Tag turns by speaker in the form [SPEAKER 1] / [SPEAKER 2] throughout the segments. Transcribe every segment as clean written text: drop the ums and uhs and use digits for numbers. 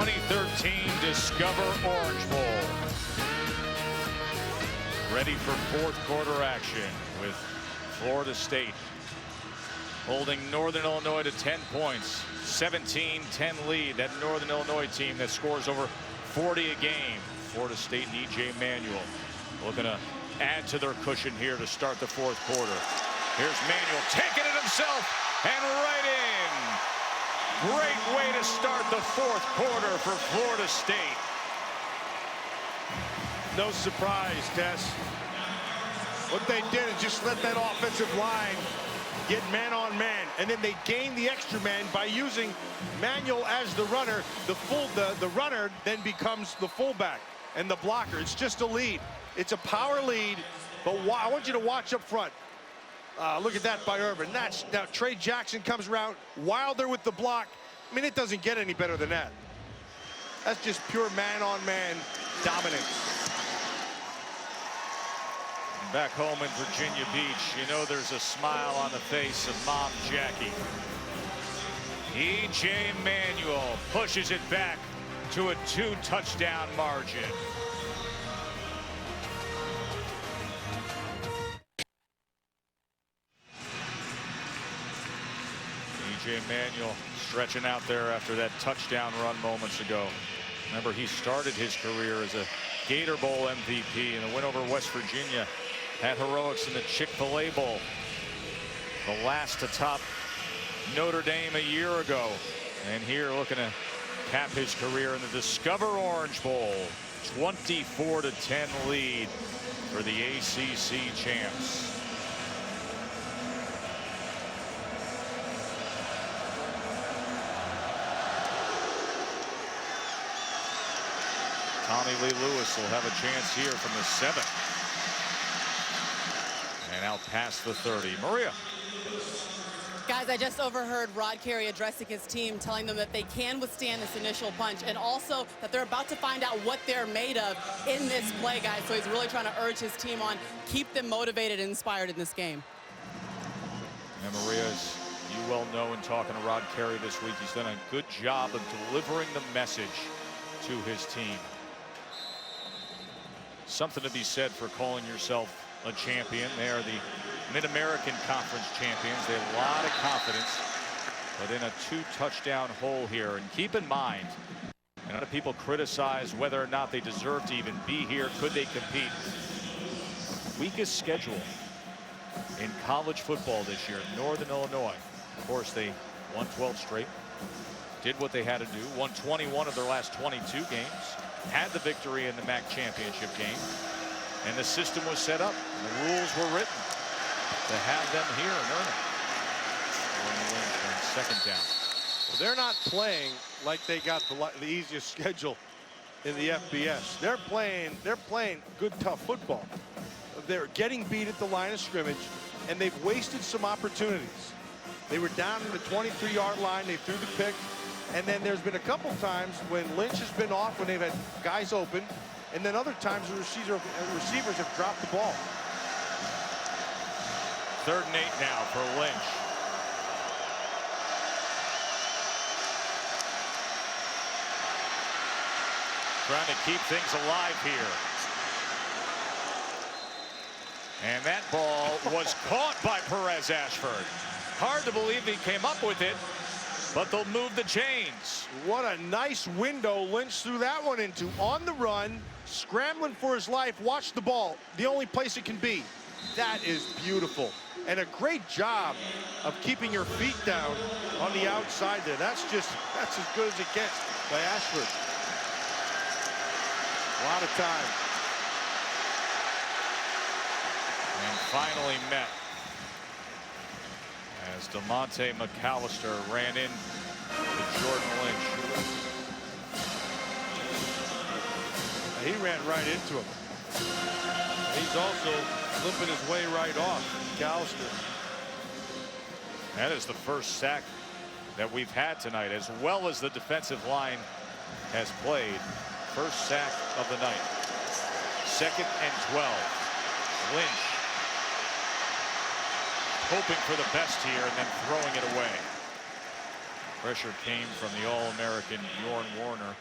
[SPEAKER 1] 2013 Discover Orange Bowl. Ready for fourth quarter action with Florida State holding Northern Illinois to 10 points. 17-10 lead. That Northern Illinois team that scores over 40 a game. Florida State and E.J. Manuel looking to add to their cushion here to start the fourth quarter. Here's Manuel taking it himself and right in. Great way to start the fourth quarter for Florida State.
[SPEAKER 2] No surprise, Tess. What they did is just let that offensive line get man on man, and then they gain the extra man by using Manuel as the runner. The runner then becomes the fullback and the blocker. It's just a lead. It's a power lead, but I want you to watch up front. Look at that by Urban. Now Trey Jackson comes around. Wilder with the block. I mean, it doesn't get any better than that. That's just pure man-on-man dominance.
[SPEAKER 1] Back home in Virginia Beach, you know there's a smile on the face of Mom Jackie. E.J. Manuel pushes it back to a 2-touchdown margin. E.J. Manuel stretching out there after that touchdown run moments ago. Remember, he started his career as a Gator Bowl MVP in a win over West Virginia. Had heroics in the Chick-fil-A Bowl, the last to top Notre Dame a year ago. And here looking to cap his career in the Discover Orange Bowl. 24-10 lead for the ACC champs. Tommy Lee Lewis will have a chance here from the 7th. And out past the 30. Maria.
[SPEAKER 3] Guys, I just overheard Rod Carey addressing his team, telling them that they can withstand this initial punch, and also that they're about to find out what they're made of in this play, guys. So he's really trying to urge his team on, keep them motivated and inspired in this game.
[SPEAKER 1] And Maria, as you well know in talking to Rod Carey this week, he's done a good job of delivering the message to his team. Something to be said for calling yourself a champion. They are the Mid-American Conference champions. They have a lot of confidence, but in a 2-touchdown hole here. And keep in mind, a lot of people criticize whether or not they deserve to even be here. Could they compete? Weakest schedule in college football this year, Northern Illinois. Of course, they won 12 straight, did what they had to do, won 21 of their last 22 games, had the victory in the MAC championship game. And the system was set up. And the rules were written to have them here and earn it. Second down.
[SPEAKER 2] Well, they're not playing like they got the easiest schedule in the FBS. They're playing good, tough football. They're getting beat at the line of scrimmage, and they've wasted some opportunities. They were down to the 23-yard line. They threw the pick. And then there's been a couple times when Lynch has been off, when they've had guys open. And then other times the receivers have dropped the ball.
[SPEAKER 1] 3rd and 8 now for Lynch. Trying to keep things alive here. And that ball was caught by Perez Ashford. Hard to believe he came up with it, but they'll move the chains.
[SPEAKER 2] What a nice window Lynch threw that one into. On the run, scrambling for his life. Watch the ball. The only place it can be. That is beautiful. And a great job of keeping your feet down on the outside there. That's as good as it gets by Ashford. A lot of time.
[SPEAKER 1] And finally met as DeMonte McAllister ran in to Jordan Lynch.
[SPEAKER 2] He ran right into him. He's also limping his way right off, McAllister.
[SPEAKER 1] That is the first sack that we've had tonight, as well as the defensive line has played. First sack of the night. 2nd and 12. Lynch hoping for the best here and then throwing it away. Pressure came from the All-American Bjorn Warner.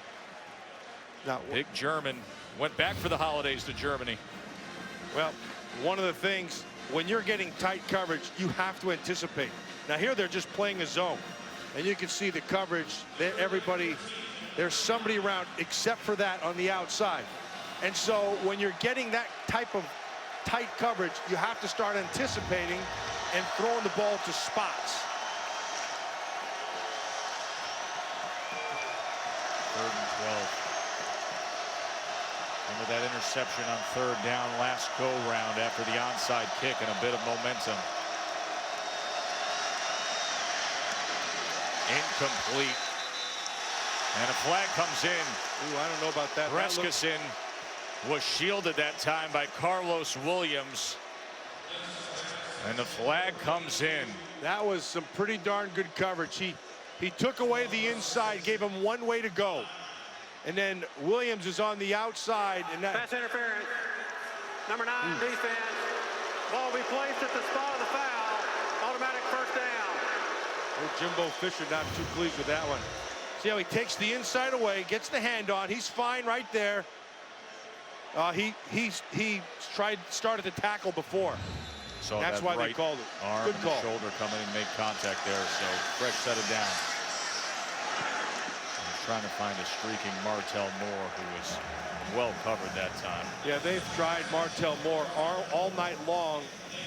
[SPEAKER 2] Now,
[SPEAKER 1] Big German went back for the holidays to Germany.
[SPEAKER 2] well, one of the things, when you're getting tight coverage, you have to anticipate. Now here they're just playing a zone, and you can see the coverage. Everybody, there's somebody around except for that on the outside. And so when you're getting that type of tight coverage, you have to start anticipating and throwing the ball to spots.
[SPEAKER 1] 3rd and 12. Remember that interception on 3rd down last go round after the onside kick and a bit of momentum. Incomplete. And a flag comes in.
[SPEAKER 2] Ooh, I don't know about that.
[SPEAKER 1] Brescison was shielded that time by Carlos Williams. And the flag comes in.
[SPEAKER 2] That was some pretty darn good coverage. He took away the inside, gave him one way to go. And then Williams is on the outside. And that
[SPEAKER 4] Pass interference. Number 9, defense. Ball will be placed at the spot of the foul. Automatic first down.
[SPEAKER 2] Oh, Jimbo Fisher not too pleased with that one. See how he takes the inside away, gets the hand on. He's fine right there. He started to tackle before.
[SPEAKER 1] So
[SPEAKER 2] that's why they called it.
[SPEAKER 1] Arm
[SPEAKER 2] Good
[SPEAKER 1] and
[SPEAKER 2] call.
[SPEAKER 1] Shoulder coming and make contact there. So Fresh set it down. Trying to find a streaking Martell Moore, who was well covered that time.
[SPEAKER 2] Yeah, they've tried Martell Moore all night long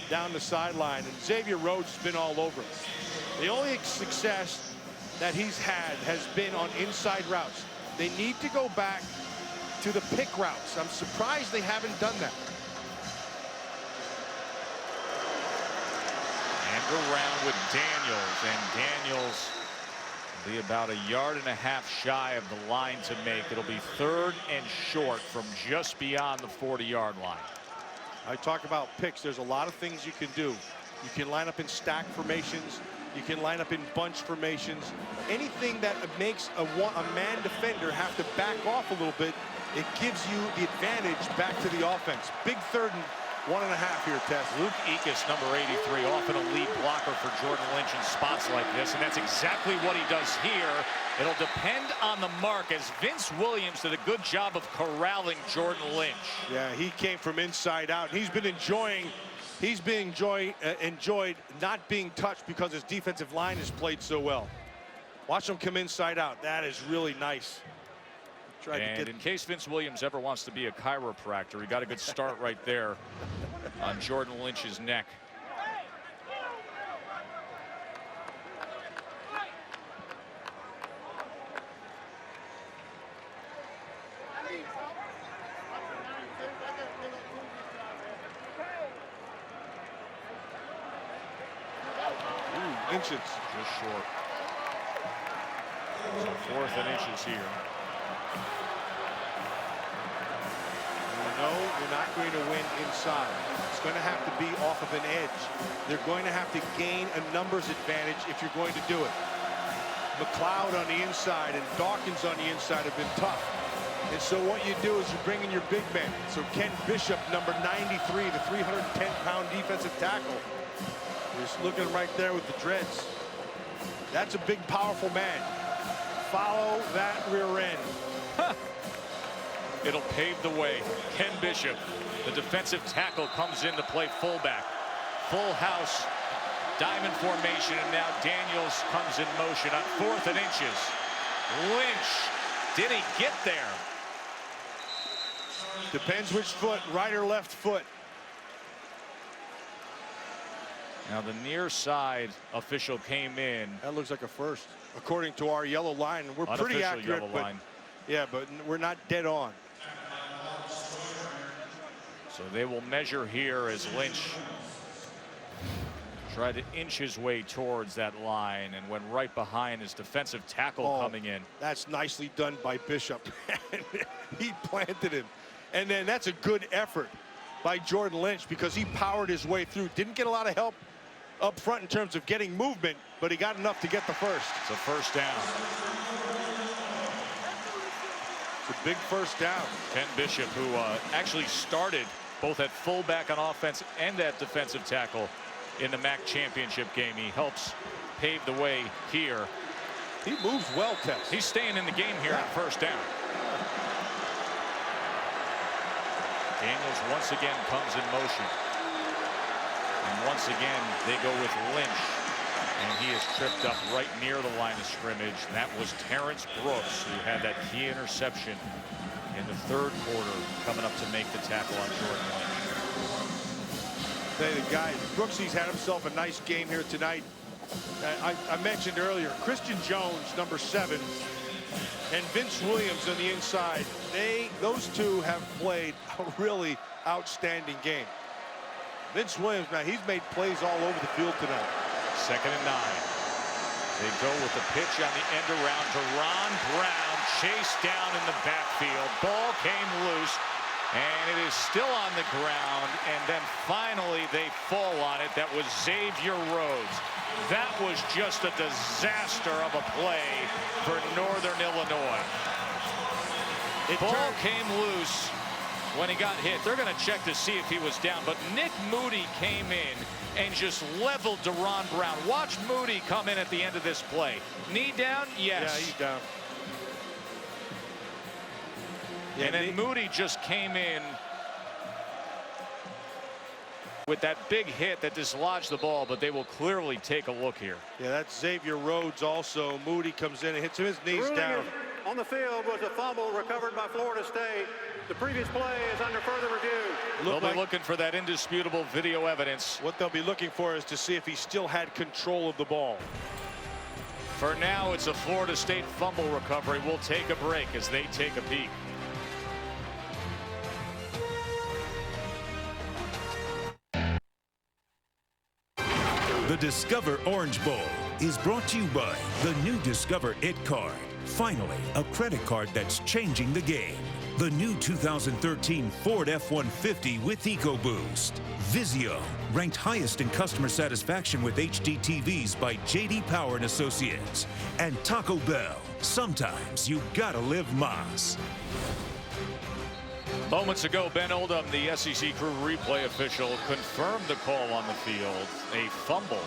[SPEAKER 2] down the sideline, and Xavier Rhodes has been all over it. The only success that he's had has been on inside routes. They need to go back to the pick routes. I'm surprised they haven't done that.
[SPEAKER 1] And around with Daniels, and Daniels will be about 1.5 yards shy of the line to make. It'll be 3rd and short from just beyond the 40-yard line.
[SPEAKER 2] I talk about picks. There's a lot of things you can do. You can line up in stack formations. You can line up in bunch formations. Anything that makes a man defender have to back off a little bit, it gives you the advantage back to the offense. Big 3rd and 1.5 here, Tess.
[SPEAKER 1] Luke Ekus, number 83, often a lead blocker for Jordan Lynch in spots like this, and that's exactly what he does here. It'll depend on the mark, as Vince Williams did a good job of corralling Jordan Lynch.
[SPEAKER 2] Yeah, he came from inside out. He's been enjoyed not being touched because his defensive line has played so well. Watch him come inside out. That is really nice.
[SPEAKER 1] And in case Vince Williams ever wants to be a chiropractor, he got a good start right there on Jordan Lynch's neck.
[SPEAKER 2] Ooh, inches.
[SPEAKER 1] Just short. So 4th and inches here.
[SPEAKER 2] No, you're not going to win inside. It's going to have to be off of an edge. They're going to have to gain a numbers advantage if you're going to do it. McLeod on the inside and Dawkins on the inside have been tough. And so what you do is you bring in your big man. So Ken Bishop, number 93, the 310-pound defensive tackle. Just looking right there with the dreads. That's a big, powerful man. Follow that rear end.
[SPEAKER 1] It'll pave the way. Ken Bishop, the defensive tackle, comes in to play fullback. Full house, diamond formation, and now Daniels comes in motion on 4th and inches. Lynch, did he get there?
[SPEAKER 2] Depends which foot, right or left foot.
[SPEAKER 1] Now the near side official came in.
[SPEAKER 2] That looks like a first, according to our yellow line. We're pretty accurate,
[SPEAKER 1] yellow
[SPEAKER 2] but
[SPEAKER 1] line.
[SPEAKER 2] Yeah, but we're not dead on.
[SPEAKER 1] So they will measure here as Lynch tried to inch his way towards that line and went right behind his defensive tackle coming in.
[SPEAKER 2] That's nicely done by Bishop. He planted him. And then that's a good effort by Jordan Lynch because he powered his way through. Didn't get a lot of help up front in terms of getting movement, but he got enough to get the first.
[SPEAKER 1] It's a first down.
[SPEAKER 2] It's a big first down.
[SPEAKER 1] Ken Bishop, who actually started both at fullback on offense and at defensive tackle in the MAC championship game. He helps pave the way here.
[SPEAKER 2] He moves well, Tess.
[SPEAKER 1] He's staying in the game here on first down. Daniels once again comes in motion. And once again, they go with Lynch. And he is tripped up right near the line of scrimmage. And that was Terrence Brooks, who had that key interception in the third quarter, coming up to make the tackle on Jordan Lynch.
[SPEAKER 2] The guy, Brooksy's had himself a nice game here tonight. I mentioned earlier, Christian Jones, number 7, and Vince Williams on the inside. Those two have played a really outstanding game. Vince Williams, man, he's made plays all over the field tonight.
[SPEAKER 1] 2nd and 9. They go with the pitch on the end around. Deron Brown chased down in the backfield. Ball came loose, and it is still on the ground. And then finally they fall on it. That was Xavier Rhodes. That was just a disaster of a play for Northern Illinois. Ball came loose when he got hit. They're going to check to see if he was down, but Nick Moody came in and just leveled Deron Brown. Watch Moody come in at the end of this play. Knee down? Yes.
[SPEAKER 2] Yeah, he's down. Yeah,
[SPEAKER 1] and then Moody just came in with that big hit that dislodged the ball, but they will clearly take a look here.
[SPEAKER 2] Yeah, that's Xavier Rhodes also. Moody comes in and hits him, his knees down.
[SPEAKER 4] On the field was a fumble recovered by Florida State. The previous play is under further review.
[SPEAKER 1] They'll be looking for that indisputable video evidence.
[SPEAKER 2] What they'll be looking for is to see if he still had control of the ball.
[SPEAKER 1] For now, it's a Florida State fumble recovery. We'll take a break as they take a peek.
[SPEAKER 5] The Discover Orange Bowl is brought to you by the new Discover It card. Finally, a credit card that's changing the game. The new 2013 Ford F-150 with EcoBoost. Vizio, ranked highest in customer satisfaction with HD TVs by J.D. Power and Associates. And Taco Bell, sometimes you gotta live Mas.
[SPEAKER 1] Moments ago, Ben Oldham, the SEC Crew replay official, confirmed the call on the field. A fumble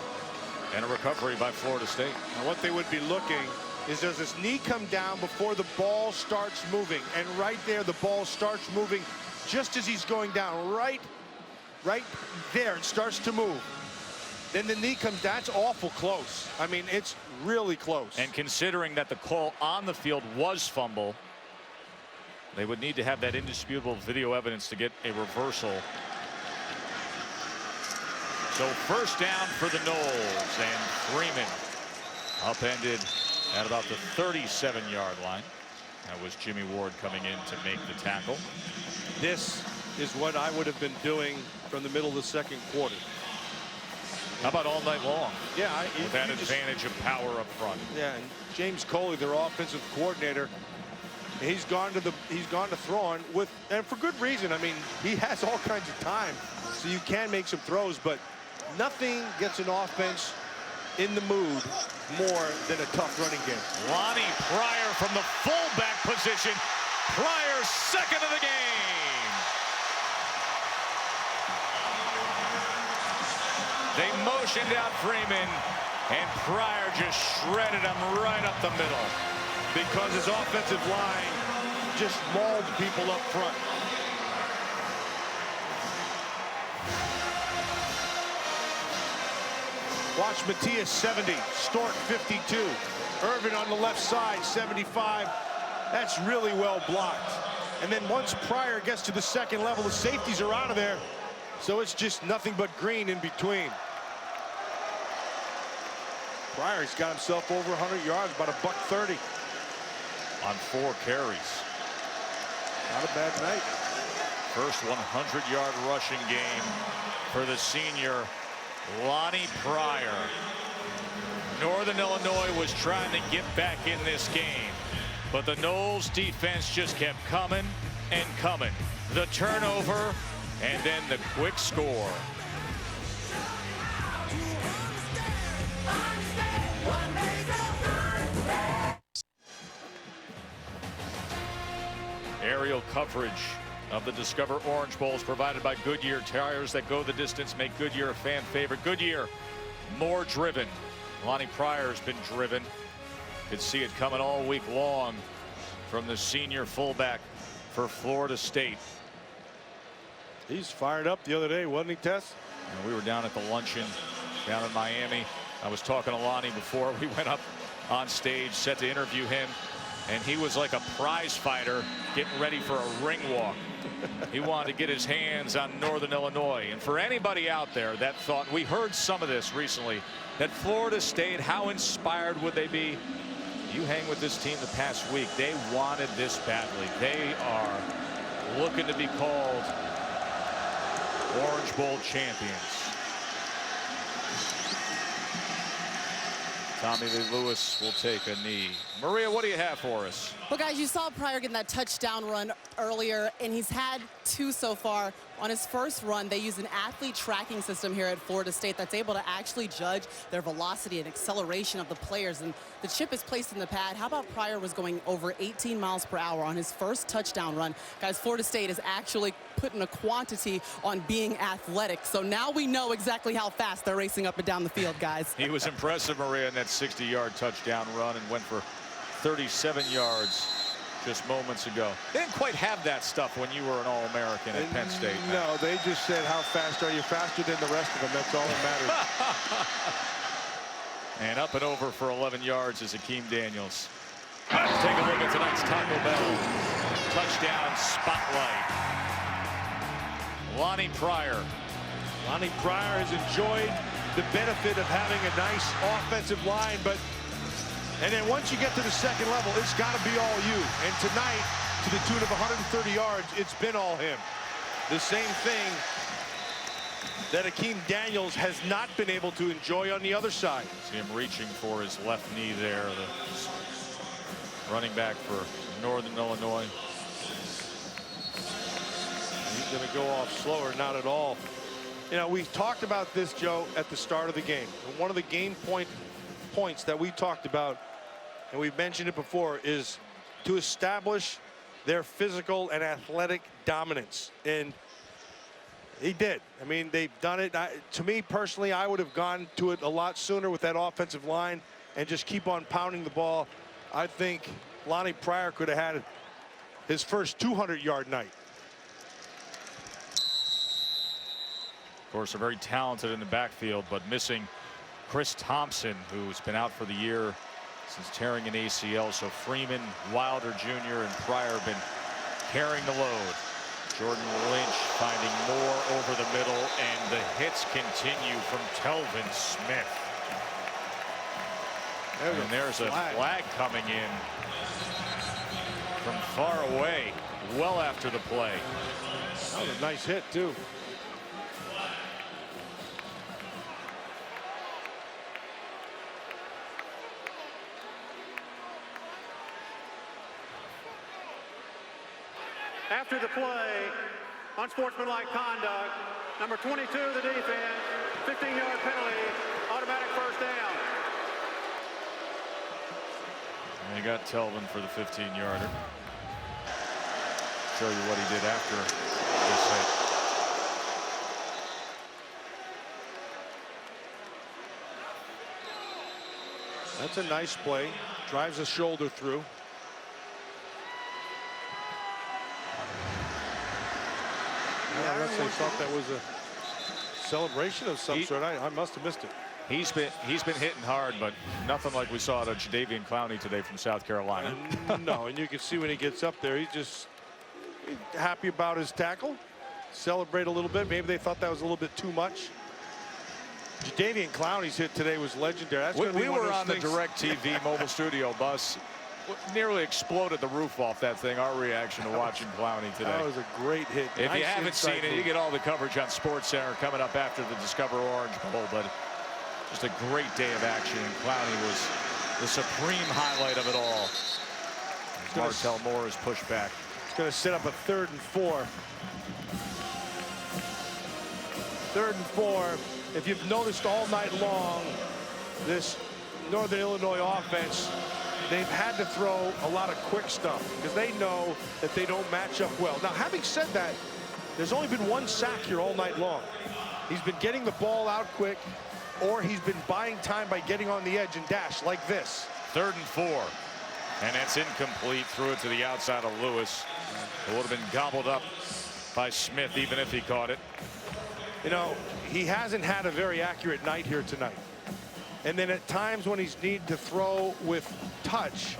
[SPEAKER 1] and a recovery by Florida State.
[SPEAKER 2] Now what they would be looking is, does his knee come down before the ball starts moving? And right there, the ball starts moving just as he's going down. Right there, it starts to move. Then the knee comes down. That's awful close. I mean, it's really close.
[SPEAKER 1] And considering that the call on the field was fumble, they would need to have that indisputable video evidence to get a reversal. So first down for the Noles, and Freeman upended at about the 37-yard line. That was Jimmy Ward coming in to make the tackle.
[SPEAKER 2] This is what I would have been doing from the middle of the second quarter.
[SPEAKER 1] How about all night long?
[SPEAKER 2] Yeah,
[SPEAKER 1] with that advantage of power up front.
[SPEAKER 2] Yeah, and James Coley, their offensive coordinator, he's gone to throw on with, and for good reason. I mean, he has all kinds of time, so you can make some throws, but nothing gets an offense in the mood more than a tough running game.
[SPEAKER 1] Lonnie Pryor from the fullback position. Pryor, second of the game. They motioned out Freeman, and Pryor just shredded him right up the middle.
[SPEAKER 2] Because his offensive line just mauled people up front. Watch Matias 70, Stork 52. Irvin on the left side, 75. That's really well blocked. And then once Pryor gets to the second level, the safeties are out of there. So it's just nothing but green in between. Pryor's got himself over 100 yards, about $130.
[SPEAKER 1] On 4 carries.
[SPEAKER 2] Not a bad night.
[SPEAKER 1] First 100-yard rushing game for the senior Lonnie Pryor. Northern Illinois was trying to get back in this game, but the Noles defense just kept coming and coming. The turnover and then the quick score. Aerial coverage of the Discover Orange Bowl is provided by Goodyear. Tires that go the distance make Goodyear a fan favorite. Goodyear, more driven. Lonnie Pryor's been driven. Could see it coming all week long from the senior fullback for Florida State.
[SPEAKER 2] He's fired up the other day, wasn't he, Tess?
[SPEAKER 1] And we were down at the luncheon down in Miami. I was talking to Lonnie before we went up on stage, set to interview him, and he was like a prize fighter getting ready for a ring walk. He wanted to get his hands on Northern Illinois. And for anybody out there that thought, we heard some of this recently, that Florida State, how inspired would they be? You hang with this team the past week. They wanted this badly. They are looking to be called Orange Bowl champions. Tommy Lee Lewis will take a knee. Maria, what do you have for us?
[SPEAKER 3] Well, guys, you saw Pryor getting that touchdown run earlier, and he's had 2 so far. On his first run, they use an athlete tracking system here at Florida State that's able to actually judge their velocity and acceleration of the players. And the chip is placed in the pad. How about Pryor was going over 18 miles per hour on his first touchdown run? Guys, Florida State is actually putting a quantity on being athletic. So now we know exactly how fast they're racing up and down the field, guys.
[SPEAKER 1] He was impressive, Maria, in that 60-yard touchdown run and went for 37 yards just moments ago. They didn't quite have that stuff when you were an All-American at Penn State.
[SPEAKER 2] No, they just said, how fast are you? Faster than the rest of them. That's all that matters.
[SPEAKER 1] And up and over for 11 yards is Akeem Daniels. Let's take a look at tonight's Taco Bell touchdown spotlight. Lonnie Pryor.
[SPEAKER 2] Lonnie Pryor has enjoyed the benefit of having a nice offensive line, and then once you get to the second level, it's got to be all you. And tonight, to the tune of 130 yards, it's been all him. The same thing that Akeem Daniels has not been able to enjoy on the other side.
[SPEAKER 1] See him reaching for his left knee there. The running back for Northern Illinois.
[SPEAKER 2] He's going to go off slower, not at all. You know, we talked about this, Joe, at the start of the game. And one of the game points that we talked about, and we've mentioned it before, is to establish their physical and athletic dominance. And he did. I mean, they've done it. To me personally, I would have gone to it a lot sooner with that offensive line and just keep on pounding the ball. I think Lonnie Pryor could have had his first 200-yard night.
[SPEAKER 1] Of course, they're very talented in the backfield, but missing Chris Thompson, who's been out for the year since tearing an ACL. So Freeman, Wilder Jr., and Pryor have been carrying the load. Jordan Lynch finding more over the middle, and the hits continue from Telvin Smith. And there's a flag coming in from far away, well after the play.
[SPEAKER 2] That was a nice hit, too.
[SPEAKER 4] After the play, unsportsmanlike conduct, number 22 of the defense, 15-yard penalty, automatic first down.
[SPEAKER 1] And they got Telvin for the 15-yarder. Show you what he did after this hit.
[SPEAKER 2] That's a nice play. Drives a shoulder through. Unless they thought that was a celebration of some sort. I must have missed it.
[SPEAKER 1] He's been hitting hard, but nothing like we saw at Jadeveon Clowney today from South Carolina.
[SPEAKER 2] No, and you can see when he gets up there, he's happy about his tackle. Celebrate a little bit. Maybe they thought that was a little bit too much. Jadeveon Clowney's hit today was legendary. That's
[SPEAKER 1] we were on the DirecTV mobile studio bus. Nearly exploded the roof off that thing. Our reaction to watching Clowney today.
[SPEAKER 2] That was a great hit.
[SPEAKER 1] If you haven't seen it, you get all the coverage on SportsCenter coming up after the Discover Orange Bowl. But just a great day of action, and Clowney was the supreme highlight of it all. Martell Moore is pushed back.
[SPEAKER 2] It's going to set up a 3rd and 4. 3rd and 4. If you've noticed all night long, this Northern Illinois offense, they've had to throw a lot of quick stuff because they know that they don't match up well. Now, having said that, there's only been 1 sack here all night long. He's been getting the ball out quick, or he's been buying time by getting on the edge and dash like this.
[SPEAKER 1] 3rd and 4. And that's incomplete. Threw it to the outside of Lewis. It would have been gobbled up by Smith, even if he caught it.
[SPEAKER 2] You know, he hasn't had a very accurate night here tonight. And then at times when he's needed to throw with touch,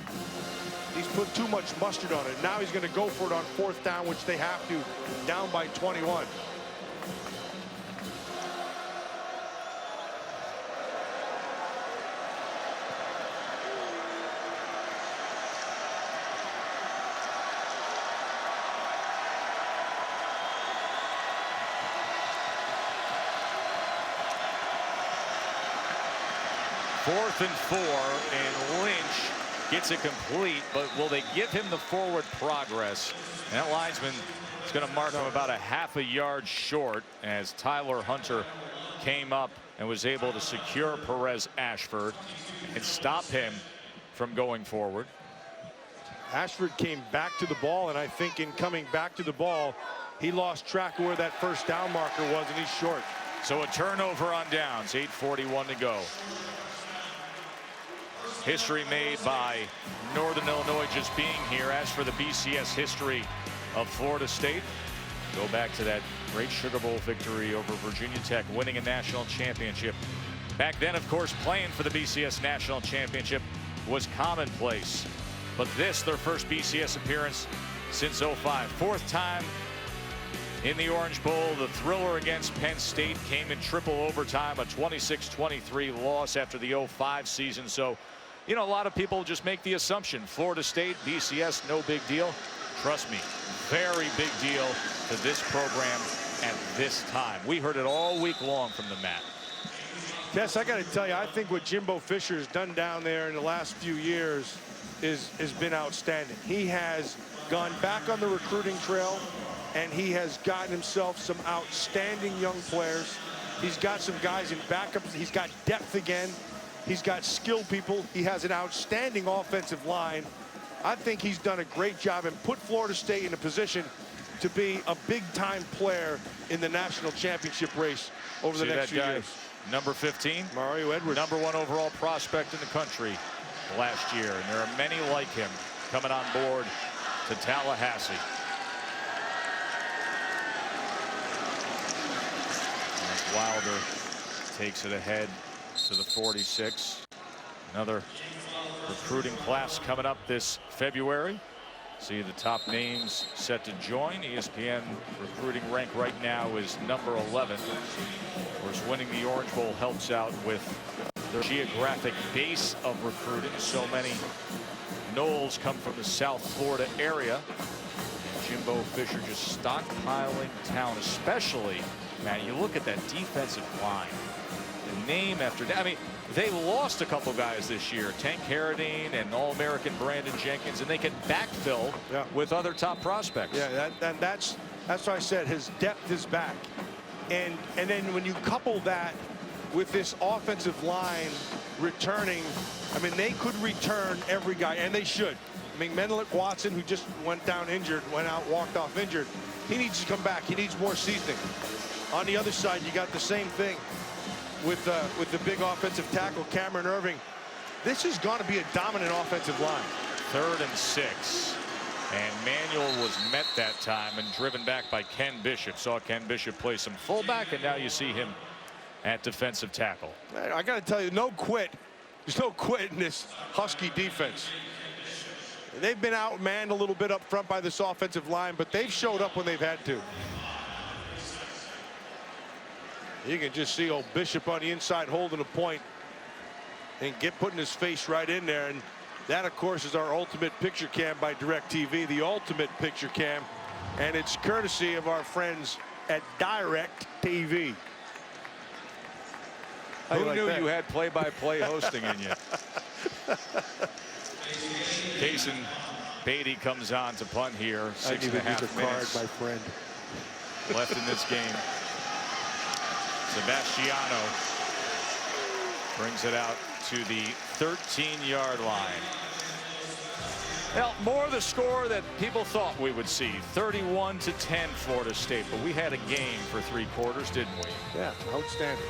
[SPEAKER 2] he's put too much mustard on it. Now he's going to go for it on 4th down, which they have to, down by 21.
[SPEAKER 1] Fourth and 4, and Lynch gets it complete, but will they give him the forward progress? And that linesman is going to mark him about a half a yard short as Tyler Hunter came up and was able to secure Perez Ashford and stop him from going forward.
[SPEAKER 2] Ashford came back to the ball, and I think in coming back to the ball, he lost track of where that 1st down marker was, and he's short.
[SPEAKER 1] So a turnover on downs, 8:41 to go. History made by Northern Illinois just being here. As for the BCS history of Florida State, go back to that great Sugar Bowl victory over Virginia Tech, winning a national championship. Back then, of course, playing for the BCS national championship was commonplace. But this, their first BCS appearance since '05. 4th time in the Orange Bowl. The thriller against Penn State came in triple overtime, a 26-23 loss after the '05 season. So, you know, a lot of people just make the assumption Florida State, BCS, no big deal. Trust me, very big deal to this program at this time. We heard it all week long from the mat.
[SPEAKER 2] Tess, I got to tell you, I think what Jimbo Fisher has done down there in the last few years has been outstanding. He has gone back on the recruiting trail, and he has gotten himself some outstanding young players. He's got some guys in backups. He's got depth again. He's got skilled people. He has an outstanding offensive line. I think he's done a great job and put Florida State in a position to be a big-time player in the national championship race over the next few years.
[SPEAKER 1] Number 15,
[SPEAKER 2] Mario Edwards,
[SPEAKER 1] #1 overall prospect in the country last year, and there are many like him coming on board to Tallahassee. And Wilder takes it ahead to the 46. Another recruiting class coming up this February. See the top names set to join. ESPN recruiting rank right now is number 11. Of course, winning the Orange Bowl helps out with their geographic base of recruiting. So many Noles come from the South Florida area. And Jimbo Fisher just stockpiling talent, especially, man, you look at that defensive line. Name after name. I mean, they lost a couple guys this year, Tank Carradine and All-American Brandon Jenkins, and they can backfill with other top prospects.
[SPEAKER 2] Yeah, that's why I said his depth is back. And then when you couple that with this offensive line returning, I mean, they could return every guy, and they should. I mean, Menelik Watson, who just went down injured, walked off injured, he needs to come back. He needs more seasoning. On the other side, you got the same thing with the big offensive tackle, Cameron Irving. This is going to be a dominant offensive line.
[SPEAKER 1] 3rd and 6. And Manuel was met that time and driven back by Ken Bishop. Saw Ken Bishop play some fullback, and now you see him at defensive tackle.
[SPEAKER 2] I got to tell you, no quit. There's no quit in this Husky defense. They've been outmanned a little bit up front by this offensive line, but they've showed up when they've had to. You can just see old Bishop on the inside holding a point and putting his face right in there. And that, of course, is our ultimate picture cam by DirecTV, the ultimate picture cam. And it's courtesy of our friends at DirecTV.
[SPEAKER 1] Who knew you had play-by-play hosting in you? Kason Beatty comes on to punt here. 6.5 minutes
[SPEAKER 2] my friend.
[SPEAKER 1] left in this game. Sebastiano brings it out to the 13-yard line. Now, more the score that people thought we would see. 31-10 Florida State, but we had a game for 3 quarters, didn't we?
[SPEAKER 2] Yeah, outstanding.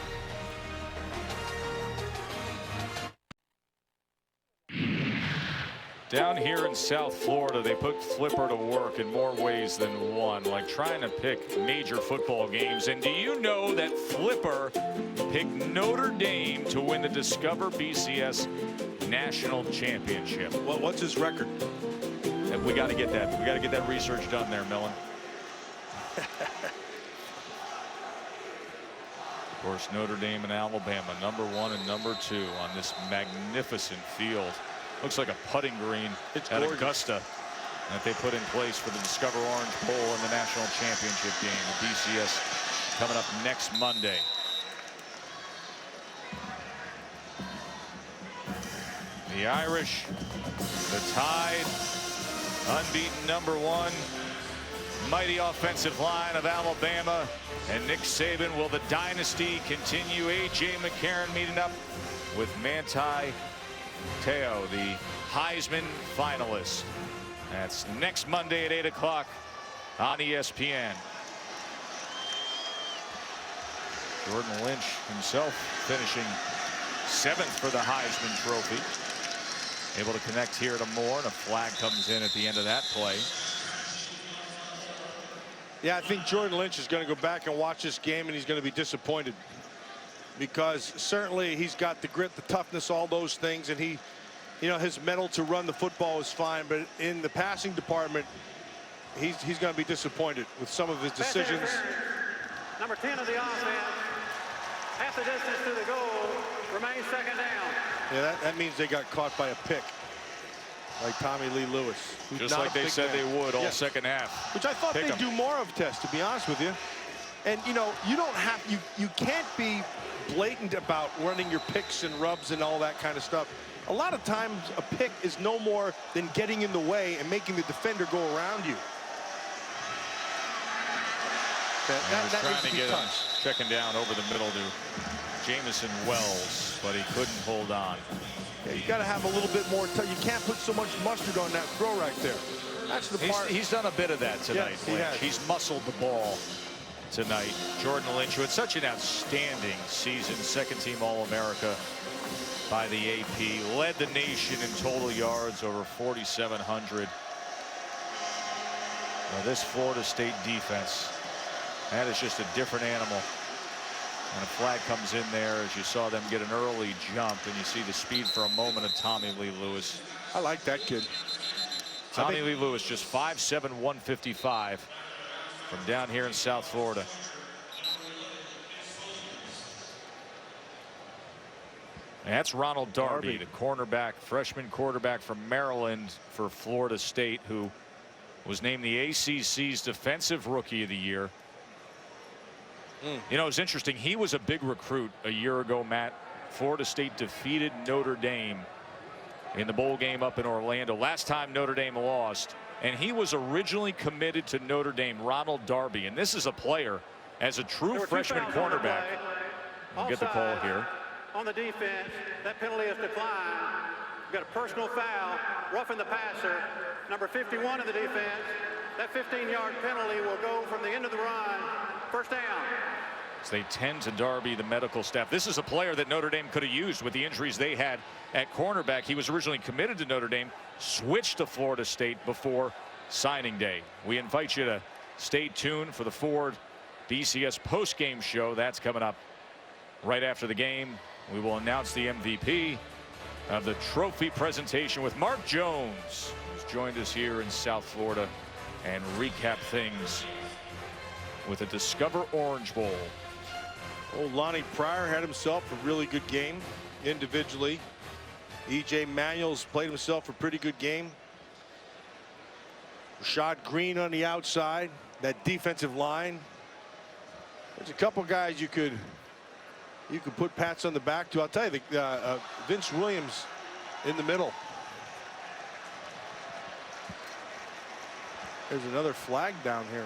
[SPEAKER 1] Down here in South Florida, they put Flipper to work in more ways than one, like trying to pick major football games. And do you know that Flipper picked Notre Dame to win the Discover BCS National Championship?
[SPEAKER 2] Well, what's his record?
[SPEAKER 1] And we got to get that. We got to get that research done there, Millen. Of course, Notre Dame and Alabama, #1 and #2 on this magnificent field. Looks like a putting green at Augusta that they put in place for the Discover Orange Bowl in the national championship game. The BCS coming up next Monday. The Irish, the Tide, unbeaten #1, mighty offensive line of Alabama, and Nick Saban. Will the dynasty continue? A.J. McCarron meeting up with Manti Te'o, the Heisman finalist. That's next Monday at 8 o'clock on ESPN. Jordan Lynch himself finishing 7th for the Heisman Trophy. Able to connect here to Moore, and a flag comes in at the end of that play.
[SPEAKER 2] Yeah, I think Jordan Lynch is going to go back and watch this game, and he's going to be disappointed. Because certainly he's got the grit, the toughness, all those things, and he, you know, his mental to run the football is fine, but in the passing department, he's going to be disappointed with some of his decisions.
[SPEAKER 4] Number 10 of the offense, half the distance to the goal, remains second down.
[SPEAKER 2] Yeah, that means they got caught by a pick, like Tommy Lee Lewis.
[SPEAKER 1] Just like they said they would all second half.
[SPEAKER 2] Which I thought they'd do more of, Tess, to be honest with you. And, you know, you don't have, you can't be blatant about running your picks and rubs and all that kind of stuff. A lot of times a pick is no more than getting in the way and making the defender go around you. That
[SPEAKER 1] trying
[SPEAKER 2] needs
[SPEAKER 1] to
[SPEAKER 2] be
[SPEAKER 1] get him
[SPEAKER 2] touched.
[SPEAKER 1] checking down over the middle to Jamison Wells, but he couldn't hold on.
[SPEAKER 2] Yeah, you got to have a little bit more. You can't put so much mustard on that throw right there. That's the part.
[SPEAKER 1] He's done a bit of that tonight.
[SPEAKER 2] Yes, he has.
[SPEAKER 1] He's muscled the ball tonight. Jordan Lynch, who had such an outstanding season, second-team All-America by the AP, led the nation in total yards, over 4,700. Now this Florida State defense, that is just a different animal. And a flag comes in there as you saw them get an early jump, and you see the speed for a moment of Tommy Lee Lewis.
[SPEAKER 2] I like that kid.
[SPEAKER 1] Tommy Lee Lewis, just 5'7", 155 from down here in South Florida. And that's Ronald Darby, the cornerback, freshman quarterback from Maryland for Florida State, who was named the ACC's Defensive Rookie of the Year. You know, it's interesting. He was a big recruit a year ago, Matt. Florida State defeated Notre Dame in the bowl game up in Orlando. Last time Notre Dame lost, and he was originally committed to Notre Dame, Ronald Darby. And this is a player, as a true freshman cornerback. We'll get the call here.
[SPEAKER 4] On the defense, that penalty is declined. We've got a personal foul, roughing the passer. Number 51 of the defense. That 15-yard penalty will go from the end of the run. First down.
[SPEAKER 1] So they tend to Darby, the medical staff. This is a player that Notre Dame could have used with the injuries they had at cornerback. He was originally committed to Notre Dame, switched to Florida State before signing day. We invite you to stay tuned for the Ford BCS post-game show. That's coming up right after the game. We will announce the MVP of the trophy presentation with Mark Jones, who's joined us here in South Florida, and recap things with a Discover Orange Bowl.
[SPEAKER 2] Old Lonnie Pryor had himself a really good game individually. E.J. Manuel's played himself a pretty good game. Rashad Green on the outside. That defensive line. There's a couple guys you could put pats on the back to. I'll tell you, Vince Williams in the middle. There's another flag down here.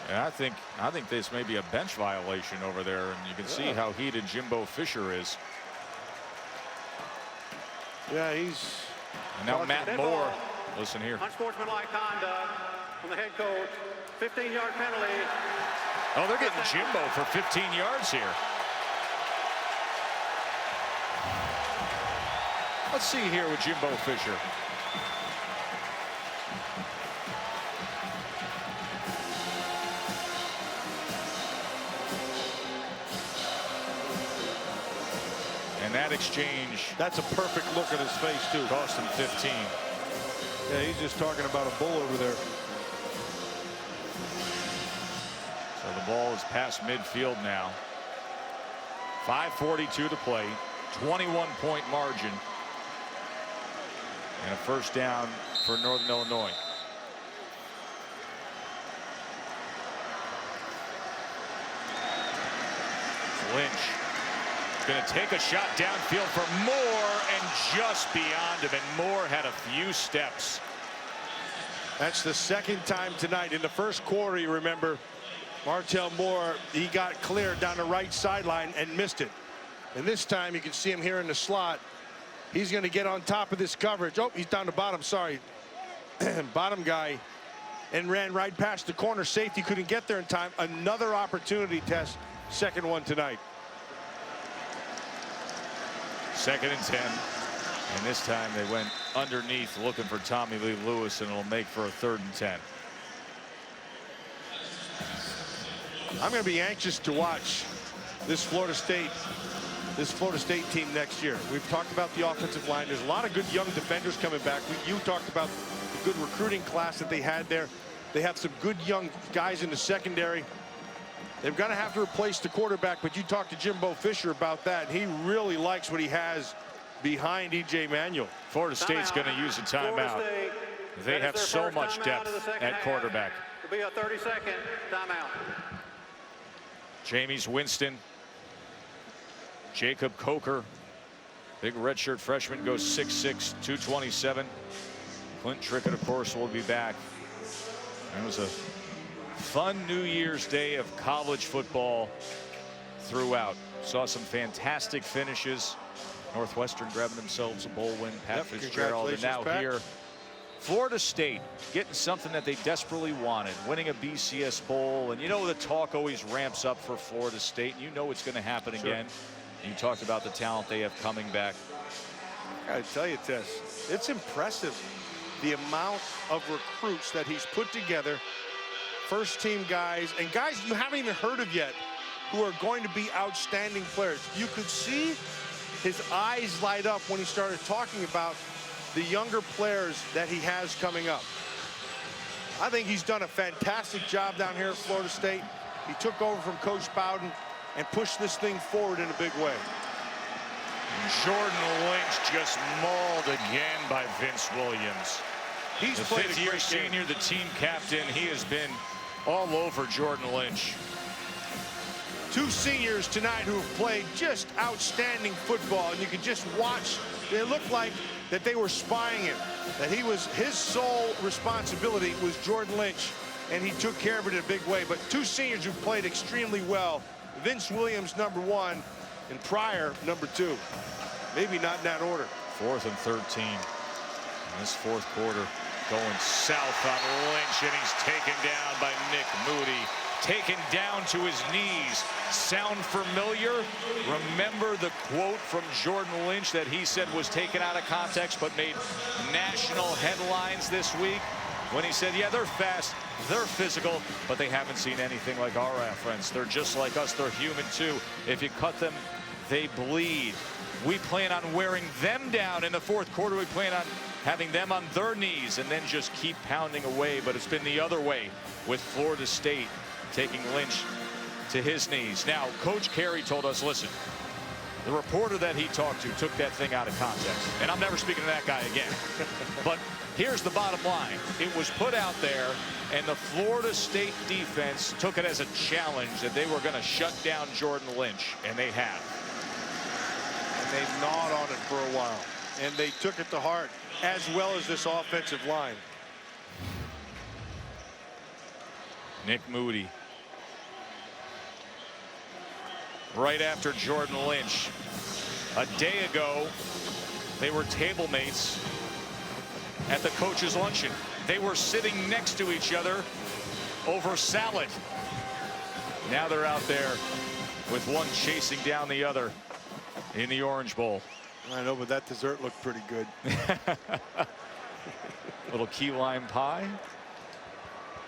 [SPEAKER 1] Yeah, I think this may be a bench violation over there, and you can see how heated Jimbo Fisher is.
[SPEAKER 2] Yeah, he's.
[SPEAKER 1] And now Matt Moore. Listen here.
[SPEAKER 4] Unsportsmanlike conduct from the head coach. 15-yard penalty.
[SPEAKER 1] Oh, they're getting Jimbo for 15 yards here. Let's see here with Jimbo Fisher. And that exchange.
[SPEAKER 2] That's a perfect look at his face, too.
[SPEAKER 1] Cost him 15.
[SPEAKER 2] Yeah, he's just talking about a bull over there.
[SPEAKER 1] So the ball is past midfield now. 5:42 to play. 21-point margin. And a first down for Northern Illinois. Lynch going to take a shot downfield for Moore, and just beyond him, and Moore had a few steps.
[SPEAKER 2] That's the second time tonight. In the first quarter, you remember, Martell Moore, he got clear down the right sideline and missed it. And this time you can see him here in the slot. He's going to get on top of this coverage. Oh, he's down the bottom, sorry. Bottom guy, and ran right past the corner. Safety couldn't get there in time. Another opportunity test. Second one tonight.
[SPEAKER 1] 2nd and 10. And this time they went underneath looking for Tommy Lee Lewis, and it'll make for a 3rd and 10.
[SPEAKER 2] I'm going to be anxious to watch this Florida State team next year. We've talked about the offensive line. There's a lot of good young defenders coming back. You talked about the good recruiting class that they had there. They have some good young guys in the secondary. They're going to have to replace the quarterback, but you talked to Jimbo Fisher about that. He really likes what he has behind E.J. Manuel.
[SPEAKER 1] Florida State's going to use a timeout. They have so much depth at quarterback.
[SPEAKER 4] It'll be a 30-second timeout.
[SPEAKER 1] Jameis Winston, Jacob Coker, big redshirt freshman, goes 6'6", 227. Clint Trickett, of course, will be back. It was a fun New Year's Day of college football throughout. Saw some fantastic finishes. Northwestern grabbing themselves a bowl win. Pat Fitzgerald, and now here Florida State getting something that they desperately wanted, winning a BCS bowl. And you know the talk always ramps up for Florida State. You know it's going to happen again. You talked about the talent they have coming back.
[SPEAKER 2] I gotta tell you, Tess, it's impressive the amount of recruits that he's put together. First team guys, and guys you haven't even heard of yet, who are going to be outstanding players. You could see his eyes light up when he started talking about the younger players that he has coming up. I think he's done a fantastic job down here at Florida State. He took over from Coach Bowden and pushed this thing forward in a big way.
[SPEAKER 1] Jordan Lynch just mauled again by Vince Williams.
[SPEAKER 2] He's
[SPEAKER 1] the fifth-year senior, the team captain. He has been all over Jordan Lynch.
[SPEAKER 2] Two seniors tonight who have played just outstanding football, and you can just watch. They look like that they were spying him, that he was, his sole responsibility was Jordan Lynch, and he took care of it in a big way. But two seniors who played extremely well. Vince Williams, #1, and Pryor, #2. Maybe not in that order.
[SPEAKER 1] 4th and 13. In this fourth quarter, going south on Lynch, and he's taken down by Nick Moody. Taken down to his knees. Sound familiar? Remember the quote from Jordan Lynch that he said was taken out of context but made national headlines this week when he said, yeah, they're fast, they're physical, but they haven't seen anything like our friends. They're just like us. They're human too. If you cut them, they bleed. We plan on wearing them down in the fourth quarter. We plan on having them on their knees and then just keep pounding away. But it's been the other way with Florida State taking Lynch to his knees. Now, Coach Carey told us, listen, the reporter that he talked to took that thing out of context. And I'm never speaking to that guy again. But here's the bottom line. It was put out there, and the Florida State defense took it as a challenge that they were going to shut down Jordan Lynch, and they have.
[SPEAKER 2] And they gnawed on it for a while. And they took it to heart, as well as this offensive line.
[SPEAKER 1] Nick Moody. Right after Jordan Lynch. A day ago, they were table mates at the coach's luncheon. They were sitting next to each other over salad. Now they're out there with one chasing down the other in the Orange Bowl.
[SPEAKER 2] I know, but that dessert looked pretty good.
[SPEAKER 1] Little key lime pie.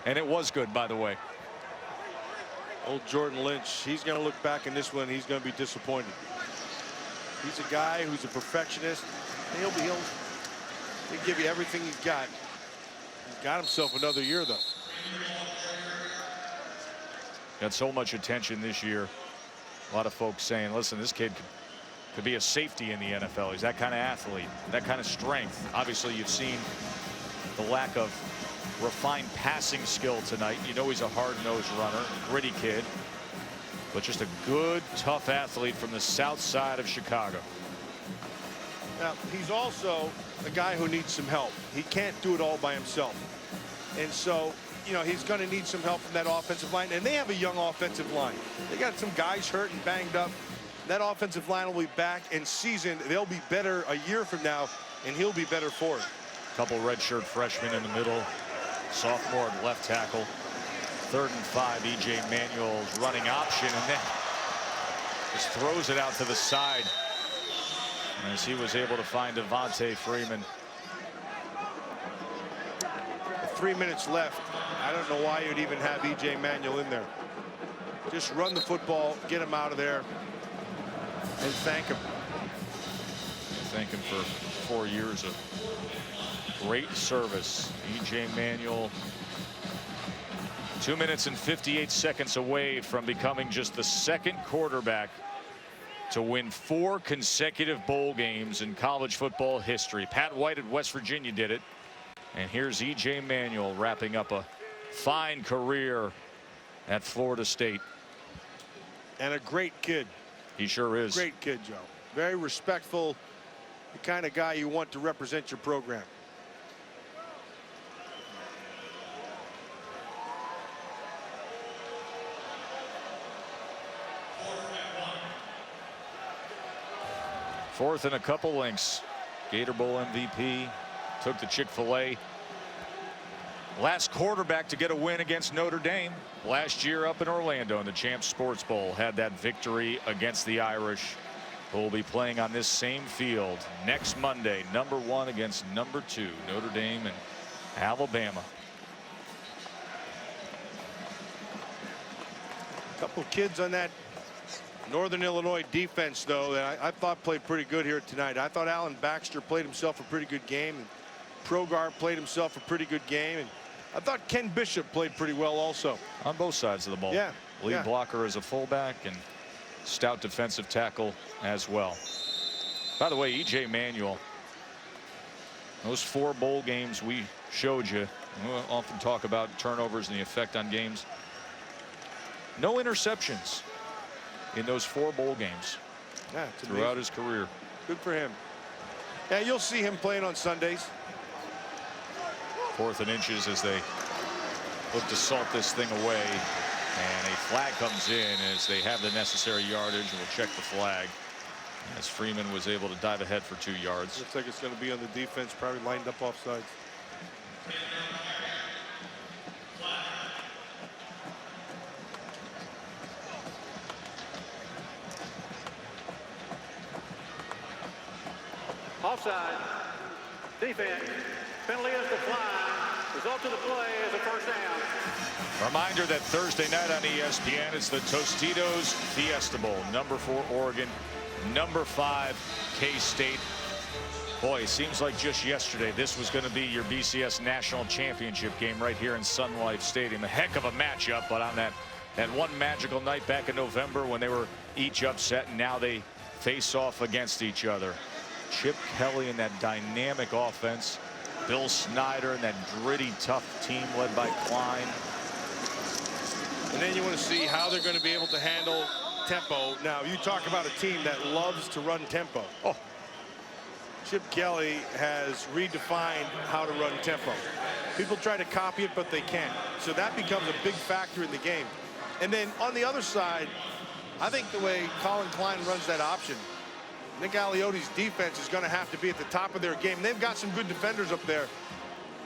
[SPEAKER 1] And it was good, by the way.
[SPEAKER 2] Old Jordan Lynch, he's going to look back in this one. He's going to be disappointed. He's a guy who's a perfectionist. He'll give you everything he's got. He's got himself another year, though.
[SPEAKER 1] Got so much attention this year. A lot of folks saying, listen, this kid could be a safety in the NFL. He's that kind of athlete, that kind of strength. Obviously, you've seen the lack of refined passing skill tonight. You know he's a hard-nosed runner, gritty kid, but just a good, tough athlete from the south side of Chicago.
[SPEAKER 2] Now, he's also a guy who needs some help. He can't do it all by himself. And so, you know, he's going to need some help from that offensive line. And they have a young offensive line. They got some guys hurt and banged up. That offensive line will be back and seasoned. They'll be better a year from now, and he'll be better for it.
[SPEAKER 1] Couple redshirt freshmen in the middle. Sophomore at left tackle. 3rd and 5. E.J. Manuel's running option, and then just throws it out to the side as he was able to find Devontae Freeman.
[SPEAKER 2] 3 minutes left. I don't know why you'd even have E.J. Manuel in there. Just run the football, get him out of there, and thank him.
[SPEAKER 1] Thank him for 4 years of great service. E.J. Manuel, 2 minutes and 58 seconds away from becoming just the 2nd quarterback to win 4 consecutive bowl games in college football history. Pat White at West Virginia did it. And here's E.J. Manuel wrapping up a fine career at Florida State.
[SPEAKER 2] And a great kid.
[SPEAKER 1] He sure is.
[SPEAKER 2] Great kid, Joe. Very respectful. The kind of guy you want to represent your program.
[SPEAKER 1] Fourth and a couple links. Gator Bowl MVP. Took the Chick-fil-A. Last quarterback to get a win against Notre Dame last year up in Orlando in the Champs Sports Bowl. Had that victory against the Irish, who will be playing on this same field next Monday. Number 1 against number 2, Notre Dame and Alabama.
[SPEAKER 2] A couple kids on that Northern Illinois defense, though, that I thought played pretty good here tonight. I thought Alan Baxter played himself a pretty good game, and Progar played himself a pretty good game, and I thought Ken Bishop played pretty well also.
[SPEAKER 1] On both sides of the ball.
[SPEAKER 2] Yeah.
[SPEAKER 1] Lead blocker as a fullback and stout defensive tackle as well. By the way, E.J. Manuel, those 4 bowl games we showed you, we'll often talk about turnovers and the effect on games. No interceptions in those 4 bowl games throughout his career.
[SPEAKER 2] Good for him. Yeah, you'll see him playing on Sundays.
[SPEAKER 1] 4th and inches as they look to salt this thing away, and a flag comes in as they have the necessary yardage. We'll check the flag as Freeman was able to dive ahead for 2 yards.
[SPEAKER 2] Looks like it's going to be on the defense, probably lined up offsides.
[SPEAKER 4] Offside. Defense. Penalty is declined. Result of the play is a first down.
[SPEAKER 1] Reminder that Thursday night on ESPN is the Tostitos Fiesta Bowl. Number 4 Oregon, number 5 K-State. Boy, it seems like just yesterday this was going to be your BCS National Championship game right here in Sun Life Stadium. A heck of a matchup, but on that one magical night back in November when they were each upset, and now they face off against each other. Chip Kelly and that dynamic offense. Bill Snyder and that gritty, tough team led by Klein.
[SPEAKER 2] And then you want to see how they're going to be able to handle tempo. Now, you talk about a team that loves to run tempo.
[SPEAKER 1] Oh.
[SPEAKER 2] Chip Kelly has redefined how to run tempo. People try to copy it, but they can't. So that becomes a big factor in the game. And then on the other side, I think the way Colin Klein runs that option, Nick Aliotti's defense is going to have to be at the top of their game. They've got some good defenders up there,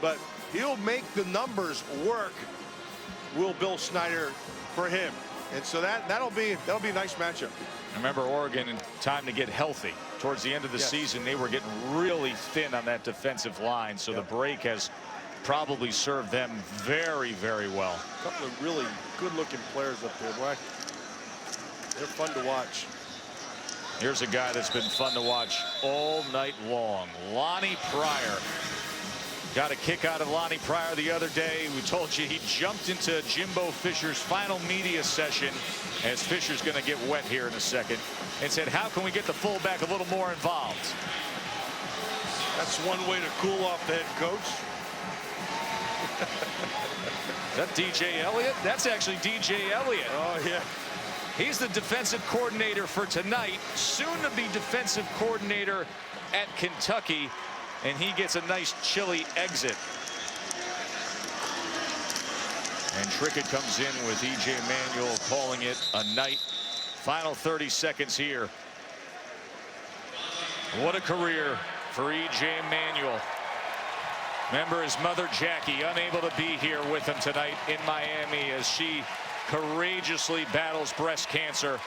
[SPEAKER 2] but he'll make the numbers work. Will Bill Snyder for him, and so that'll be a nice matchup.
[SPEAKER 1] Remember, Oregon in time to get healthy. towards the end of the season, they were getting really thin on that defensive line. So the break has probably served them very, very well.
[SPEAKER 2] A couple of really good-looking players up there, boy. They're fun to watch.
[SPEAKER 1] Here's a guy that's been fun to watch all night long. Lonnie Pryor. Got a kick out of Lonnie Pryor the other day. We told you he jumped into Jimbo Fisher's final media session, as Fisher's going to get wet here in a second, and said, how can we get the fullback a little more involved?
[SPEAKER 2] That's one way to cool off the head coach.
[SPEAKER 1] Is that DJ Elliott? That's actually DJ Elliott.
[SPEAKER 2] Oh, yeah.
[SPEAKER 1] He's the defensive coordinator for tonight, soon to be defensive coordinator at Kentucky, and he gets a nice chilly exit. And Trickett comes in with E.J. Manuel calling it a night. Final 30 seconds here. What a career for E.J. Manuel. Remember his mother Jackie, unable to be here with him tonight in Miami as she courageously battles breast cancer,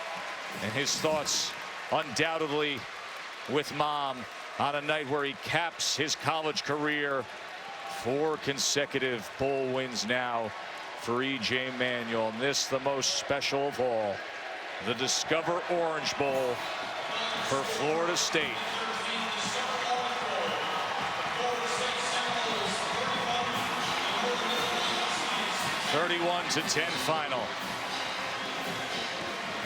[SPEAKER 1] and his thoughts undoubtedly with Mom on a night where he caps his college career. 4 consecutive bowl wins now for E.J. Manuel, and this the most special of all, the Discover Orange Bowl for Florida State. (31-10) final,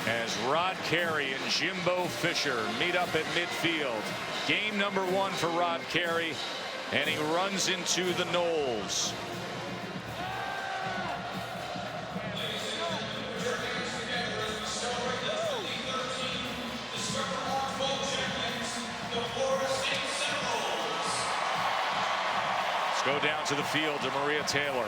[SPEAKER 1] as Rod Carey and Jimbo Fisher meet up at midfield. Game number 1 for Rod Carey, and he runs into the Noles. Let's go down to the field to Maria Taylor.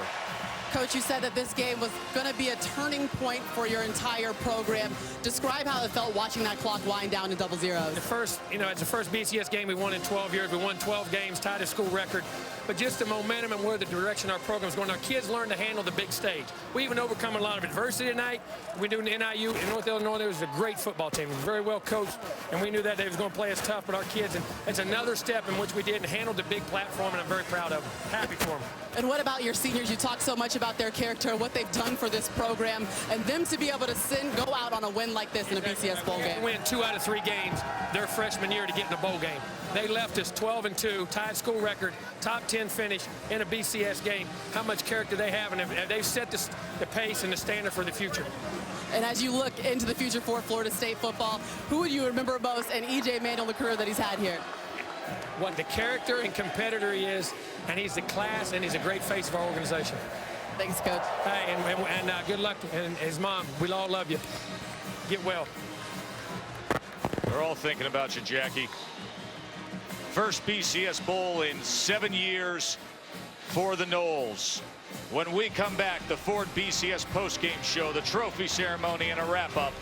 [SPEAKER 3] Coach, you said that this game was going to be a turning point for your entire program. Describe how it felt watching that clock wind down to double zeros.
[SPEAKER 6] The first, it's the first BCS game we won in 12 years. We won 12 games, tied a school record. But just the momentum and where the direction our program is going. Our kids learn to handle the big stage. We even overcome a lot of adversity tonight. We do in NIU in North Illinois. There was a great football team. It was very well coached, and we knew that they was going to play us tough. But our kids, and it's another step in which we did and handled the big platform, and I'm very proud of them. Happy for them.
[SPEAKER 3] And what about your seniors? You talk so much about their character, what they've done for this program, and them to be able to go out on a win like this in a BCS bowl game.
[SPEAKER 6] Win 2 out of 3 games their freshman year to get in the bowl game. They left us 12-2, tied school record, top 10 finish in a BCS game. How much character they have, and they've set the pace and the standard for the future.
[SPEAKER 3] And as you look into the future for Florida State football, who would you remember most, and E.J. Manuel, the career that he's had here?
[SPEAKER 6] What the character and competitor he is, and he's the class, and he's a great face of our organization.
[SPEAKER 3] Thanks, Coach.
[SPEAKER 6] Hey, and good luck, and his mom. We all love you. Get well.
[SPEAKER 1] We're all thinking about you, Jackie. First BCS Bowl in 7 years for the Noles. When we come back, the Ford BCS postgame show, the trophy ceremony, and a wrap-up.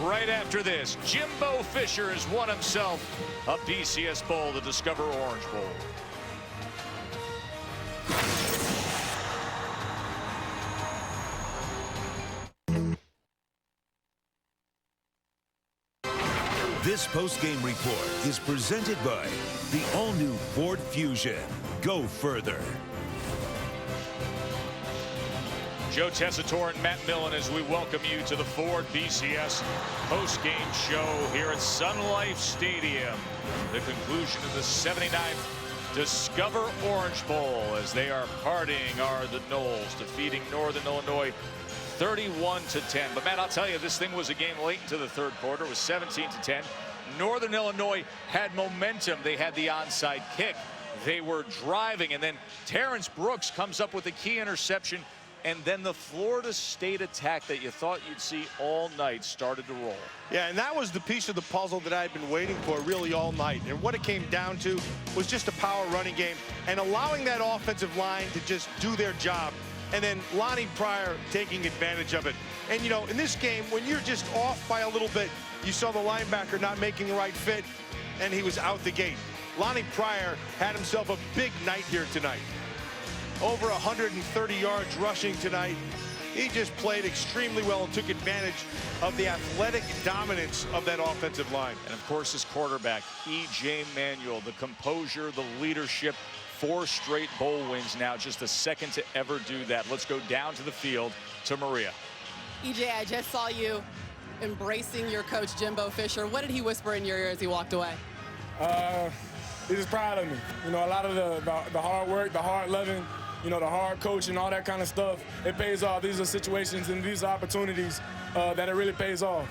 [SPEAKER 1] Right after this, Jimbo Fisher has won himself a BCS Bowl, the Discover Orange Bowl.
[SPEAKER 5] This post-game report is presented by the all-new Ford Fusion. Go further.
[SPEAKER 1] Joe Tessitore and Matt Millen as we welcome you to the Ford BCS post-game show here at Sun Life Stadium. The conclusion of the 79th Discover Orange Bowl, as they are partying are the Noles, defeating Northern Illinois 31-10. But Matt, I'll tell you, this thing was a game late into the third quarter. It was 17-10. Northern Illinois had momentum. They had the onside kick. They were driving, and then Terrence Brooks comes up with a key interception, and then the Florida State attack that you thought you'd see all night started to roll.
[SPEAKER 2] Yeah, and that was the piece of the puzzle that I had been waiting for really all night. And what it came down to was just a power running game and allowing that offensive line to just do their job. And then Lonnie Pryor taking advantage of it. And, you know, in this game, when you're just off by a little bit, you saw the linebacker not making the right fit, and he was out the gate. Lonnie Pryor had himself a big night here tonight. Over 130 yards rushing tonight. He just played extremely well and took advantage of the athletic dominance of that offensive line.
[SPEAKER 1] And of course, his quarterback, E.J. Manuel, the composure, the leadership, 4 straight bowl wins now, just the second to ever do that. Let's go down to the field to Maria.
[SPEAKER 3] EJ, I just saw you embracing your coach, Jimbo Fisher. What did he whisper in your ear as he walked away?
[SPEAKER 7] He's just proud of me. You know, a lot of the hard work, the hard loving, you know, the hard coaching, all that kind of stuff, it pays off. These are situations and these are opportunities that it really pays off.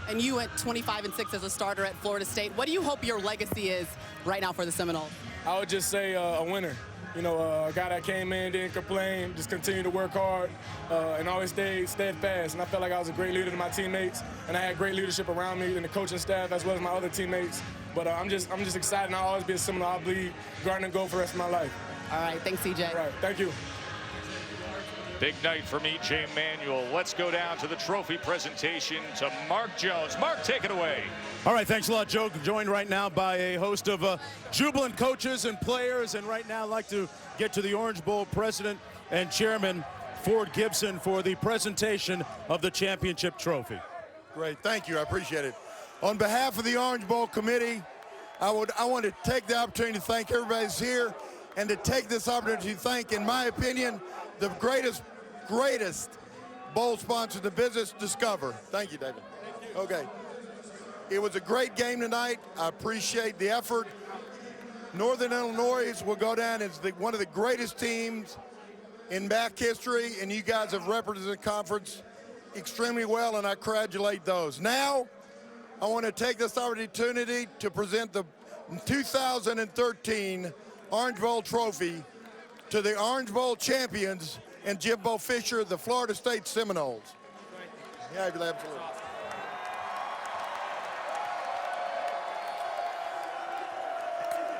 [SPEAKER 3] And you went 25-6 as a starter at Florida State. What do you hope your legacy is right now for the Seminoles?
[SPEAKER 7] I would just say a winner. You know, a guy that came in, didn't complain, just continued to work hard, and always stayed steadfast. And I felt like I was a great leader to my teammates, and I had great leadership around me and the coaching staff as well as my other teammates. But I'm just excited, and I'll always be a Seminole. I'll bleed garden and gold for the rest of my life.
[SPEAKER 3] All right, thanks, EJ.
[SPEAKER 7] All right, thank you.
[SPEAKER 1] Big night from E.J. Manuel. Let's go down to the trophy presentation to Mark Jones. Mark, take it away.
[SPEAKER 8] All right, thanks a lot, Joe. Joined right now by a host of jubilant coaches and players. And right now I'd like to get to the Orange Bowl president and chairman, Ford Gibson, for the presentation of the championship trophy.
[SPEAKER 9] Great, thank you, I appreciate it. On behalf of the Orange Bowl committee, I want to take the opportunity to thank everybody who's here and to take this opportunity to thank, in my opinion, the greatest bowl sponsor in the business, Discover. Thank you, David. Thank you. Okay. It was a great game tonight. I appreciate the effort. Northern Illinois will go down as one of the greatest teams in MAC history, and you guys have represented the conference extremely well, and I congratulate those. Now, I want to take this opportunity to present the 2013 Orange Bowl trophy to the Orange Bowl champions and Jimbo Fisher, the Florida State Seminoles. Yeah, absolutely.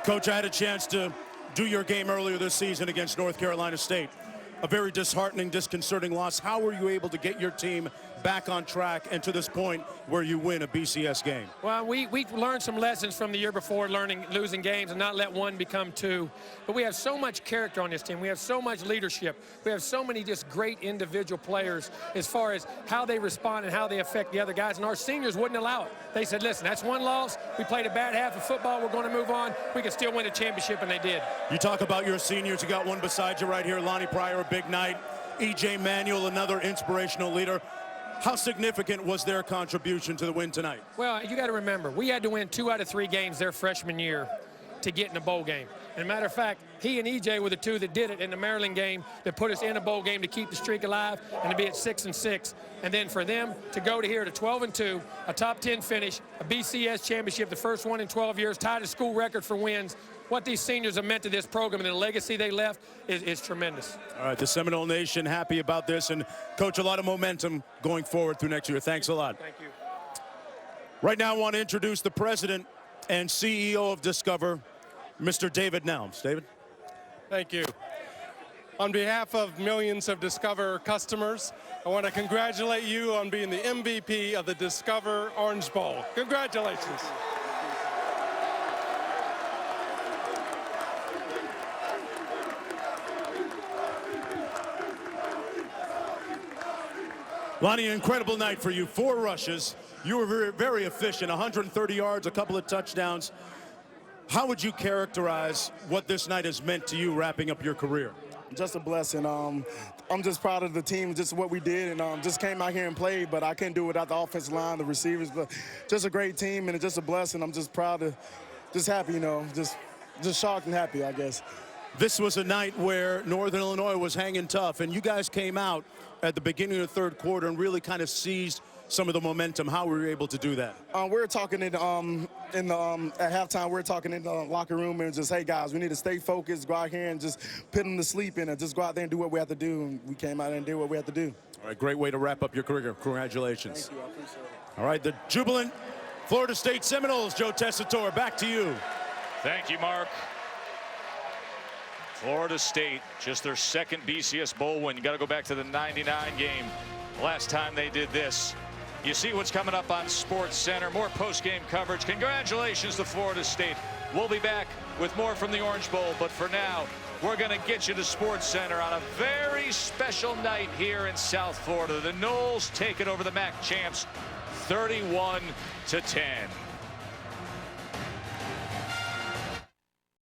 [SPEAKER 8] Coach, I had a chance to do your game earlier this season against North Carolina State. A very disheartening, disconcerting loss. How were you able to get your team back on track and to this point where you win a BCS game?
[SPEAKER 6] Well, we learned some lessons from the year before, losing games and not let one become two. But we have so much character on this team. We have so much leadership. We have so many just great individual players as far as how they respond and how they affect the other guys. And our seniors wouldn't allow it. They said, listen, that's one loss. We played a bad half of football. We're going to move on. We can still win a championship, and they did.
[SPEAKER 8] You talk about your seniors. You got one beside you right here, Lonnie Pryor, a big night. E.J. Manuel, another inspirational leader. How significant was their contribution to the win tonight?
[SPEAKER 6] Well, you got to remember, we had to win 2 out of 3 games their freshman year to get in a bowl game. And matter of fact, he and EJ were the 2 that did it in the Maryland game that put us in a bowl game to keep the streak alive and to be at 6-6. And then for them to go to here to 12-2, a top 10 finish, a BCS championship, the first one in 12 years, tied a school record for wins. What these seniors have meant to this program and the legacy they left is tremendous.
[SPEAKER 8] All right, the Seminole Nation happy about this, and Coach, a lot of momentum going forward through next year. Thanks a lot.
[SPEAKER 6] Thank you.
[SPEAKER 8] Right now I want to introduce the president and CEO of Discover, Mr. David Nelms. David?
[SPEAKER 10] Thank you. On behalf of millions of Discover customers, I want to congratulate you on being the MVP of the Discover Orange Bowl. Congratulations.
[SPEAKER 8] Lonnie, an incredible night for you. 4 rushes. You were very, very efficient. 130 yards, a couple of touchdowns. How would you characterize what this night has meant to you wrapping up your career?
[SPEAKER 7] Just a blessing. I'm just proud of the team, just what we did, and just came out here and played, but I couldn't do it without the offensive line, the receivers, but just a great team, and it's just a blessing. I'm just proud of, just happy, you know, just shocked and happy, I guess.
[SPEAKER 8] This was a night where Northern Illinois was hanging tough, and you guys came out at the beginning of the third quarter and really kind of seized some of the momentum. How were you able to do that?
[SPEAKER 7] We were talking at halftime. We were talking in the locker room and just, hey guys, we need to stay focused, go out here and just put them to sleep and just go out there and do what we have to do. And we came out and did what we had to do.
[SPEAKER 8] All right, great way to wrap up your career. Congratulations.
[SPEAKER 7] Thank you, I appreciate it.
[SPEAKER 8] All right, the jubilant Florida State Seminoles, Joe Tessitore, back to you.
[SPEAKER 1] Thank you, Mark. Florida State, just their second BCS Bowl win. You got to go back to the '99 game. Last time they did this. You see what's coming up on Sports Center. More post-game coverage. Congratulations to Florida State. We'll be back with more from the Orange Bowl. But for now, we're going to get you to Sports Center on a very special night here in South Florida. The Noles take it over the MAC champs 31-10.